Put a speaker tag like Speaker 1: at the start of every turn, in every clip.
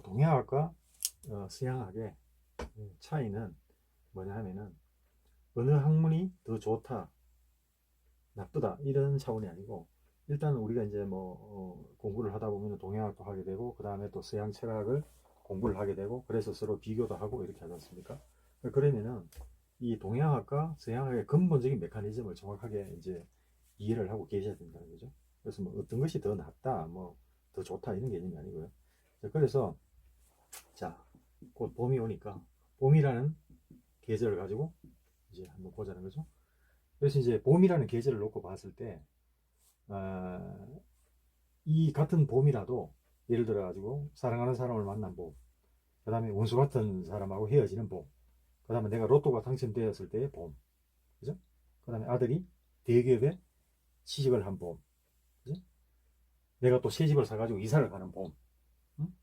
Speaker 1: 동양학과 서양학의 차이는 뭐냐 하면은 어느 학문이 더 좋다, 나쁘다 이런 차원이 아니고, 일단 우리가 이제 공부를 하다 보면 동양학도 하게 되고 그 다음에 또 서양 철학을 공부를 하게 되고, 그래서 서로 비교도 하고 이렇게 하지 않습니까? 그러면은 이 동양학과 서양학의 근본적인 메커니즘을 정확하게 이제 이해를 하고 계셔야 된다는 거죠. 그래서 뭐 어떤 것이 더 낫다, 뭐 더 좋다 이런 개념이 아니고요. 그래서 자, 곧 봄이 오니까 봄이라는 계절을 가지고 이제 한번 보자는 거죠. 그래서 이제 봄이라는 계절을 놓고 봤을 때, 이 같은 봄이라도 예를 들어 가지고 사랑하는 사람을 만난 봄, 그 다음에 원수 같은 사람하고 헤어지는 봄, 그 다음에 내가 로또가 당첨되었을 때의 봄, 그죠? 그 다음에 아들이 대기업에 취직을 한 봄, 그죠? 내가 또 새 집을 사가지고 이사를 가는 봄. 응?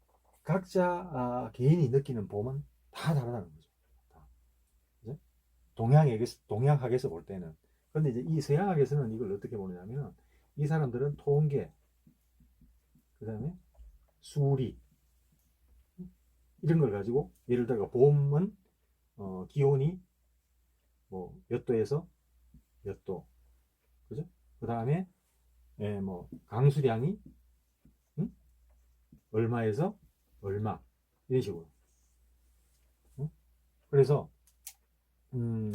Speaker 1: 각자 개인이 느끼는 봄은 다 다르다는 거죠. 다. 그죠? 동양학에서 볼 때는. 근데 이제 이 서양학에서는 이걸 어떻게 보느냐면, 이 사람들은 통계, 그 다음에 수리, 이런 걸 가지고, 예를 들어 봄은 기온이 뭐 몇 도에서 몇 도, 그죠? 그 다음에 뭐 강수량이 응? 얼마에서 얼마, 이런 식으로. 응? 그래서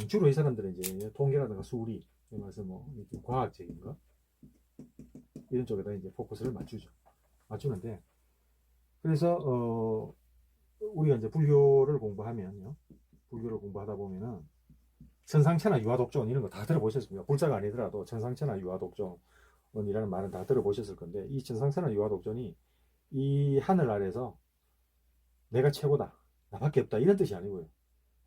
Speaker 1: 주로 이 사람들은 이제 통계라든가 수리, 그래서 뭐 과학적인 거 이런 쪽에다 이제 포커스를 맞추는데, 그래서 우리가 이제 불교를 공부하면요, 불교를 공부하다 보면은 천상천하 유화독존 이런 거 다 들어보셨습니까? 불자가 아니더라도 천상천하 유화독존이라는 말은 다 들어보셨을 건데, 이 천상천하 유화독존이 이 하늘 아래서 내가 최고다, 나밖에 없다 이런 뜻이 아니고요.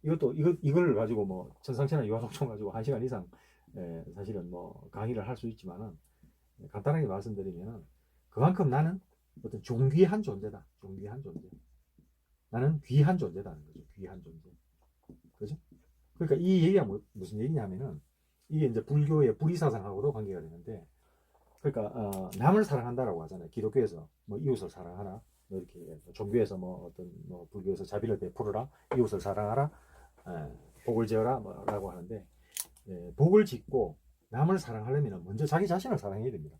Speaker 1: 이걸 가지고 뭐 천상천하 유화독존 가지고 1시간 이상 사실은 뭐 강의를 할 수 있지만은, 간단하게 말씀드리면은 그만큼 나는 어떤 존귀한 존재다. 존귀한 존재. 나는 귀한 존재다는 거죠. 귀한 존재. 그죠? 그러니까 이 얘기가 무슨 얘기냐면은, 이게 이제 불교의 불의사상하고도 관계가 되는데, 그러니까 남을 사랑한다라고 하잖아요. 기독교에서 뭐 이웃을 사랑하라, 뭐 이렇게 종교에서 뭐 어떤 뭐 불교에서 자비를 베풀어라, 이웃을 사랑하라, 복을 지어라 뭐라고 하는데, 복을 짓고 남을 사랑하려면 먼저 자기 자신을 사랑해야 됩니다.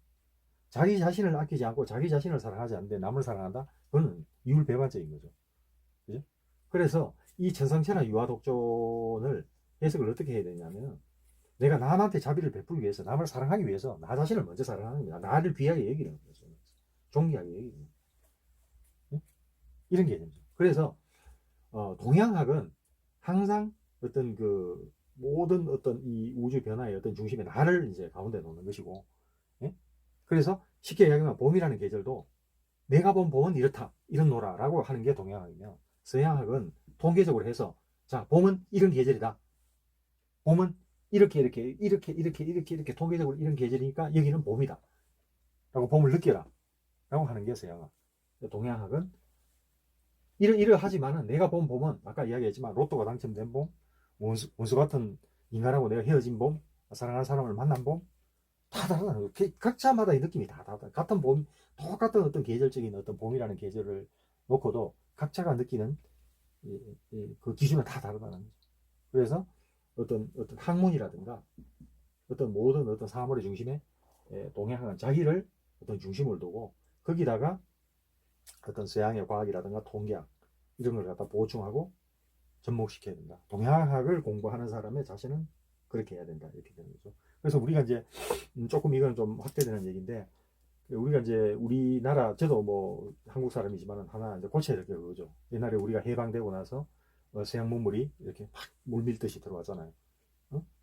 Speaker 1: 자기 자신을 아끼지 않고 자기 자신을 사랑하지 않는데 남을 사랑한다? 그건 이율배반적인 거죠. 그죠? 그래서 이 천상천하 유아독존을 해석을 어떻게 해야 되냐면, 내가 남한테 자비를 베풀기 위해서, 남을 사랑하기 위해서 나 자신을 먼저 사랑하는 겁니다. 나를 귀하게 여기는 거죠. 존귀하게 여기는 거죠. 이런 개념이죠. 그래서 동양학은 항상 어떤 그 모든 어떤 이 우주 변화의 어떤 중심에 나를 이제 가운데 놓는 것이고, 예? 그래서 쉽게 이야기하면 봄이라는 계절도 내가 본 봄은 이렇다, 이런 노라라고 하는 게 동양학이며, 서양학은 통계적으로 해서 자, 봄은 이런 계절이다. 봄은 이렇게 통계적으로 이런 계절이니까 여기는 봄이다. 라고 봄을 느껴라. 라고 하는 게 서양학. 동양학은 이러하지만은 내가 본 봄은 아까 이야기했지만 로또가 당첨된 봄, 원수 같은 인간하고 내가 헤어진 봄, 사랑하는 사람을 만난 봄, 다 다르다는 거예요. 각자마다 이 느낌이 다 다르다. 같은 봄, 똑같은 어떤 계절적인 어떤 봄이라는 계절을 놓고도 각자가 느끼는 그 기준은 다 다르다는 거죠. 그래서 어떤 학문이라든가 어떤 모든 어떤 사물의 중심에 동양은 자기를 어떤 중심을 두고, 거기다가 어떤 서양의 과학이라든가 통계학 이런 걸 갖다 보충하고 접목시켜야 된다. 동양학을 공부하는 사람의 자신은 그렇게 해야 된다. 이렇게 되는 거죠. 그래서 우리가 이제 조금 이건 좀 확대되는 얘기인데, 우리가 이제 우리나라, 저도 뭐 한국 사람이지만 하나 이제 고쳐야 될 게 그거죠. 옛날에 우리가 해방되고 나서 서양 문물이 이렇게 막 물밀듯이 들어왔잖아요.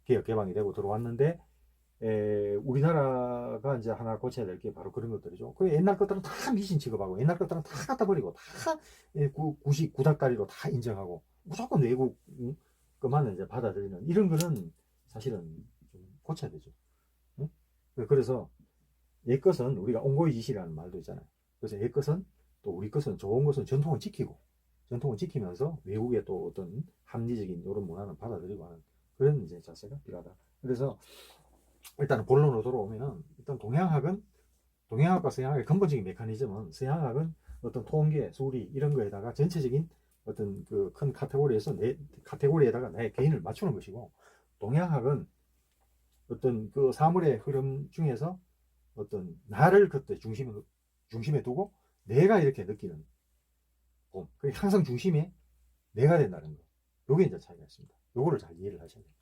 Speaker 1: 개혁 개방이 되고 들어왔는데, 우리나라가 이제 하나 고쳐야 될 게 바로 그런 것들이죠. 그 옛날 것들은 다 미신 취급하고, 옛날 것들은 다 갖다 버리고, 다 구식 구닥다리로 다 인정하고, 무조건 외국 것만 이제 받아들이는 이런 거는 사실은 좀 고쳐야 되죠. 응? 그래서 옛 것은 우리가 옹고이지시라는 말도 있잖아요. 그래서 옛 것은, 또 우리 것은, 좋은 것은 전통을 지키고, 전통을 지키면서 외국의 또 어떤 합리적인 이런 문화는 받아들이고 하는 그런 이제 자세가 필요하다. 그래서 일단 본론으로 돌아오면은, 일단 동양학과 서양학의 근본적인 메커니즘은, 서양학은 어떤 통계, 수리 이런 거에다가 전체적인 어떤 그 큰 카테고리에서 내 카테고리에다가 내 개인을 맞추는 것이고, 동양학은 어떤 그 사물의 흐름 중에서 어떤 나를 그때 중심에 두고 내가 이렇게 느끼는 봄. 그게 항상 중심에 내가 된다는 거. 요게 이제 차이가 있습니다. 요거를 잘 이해를 하셔야 돼요.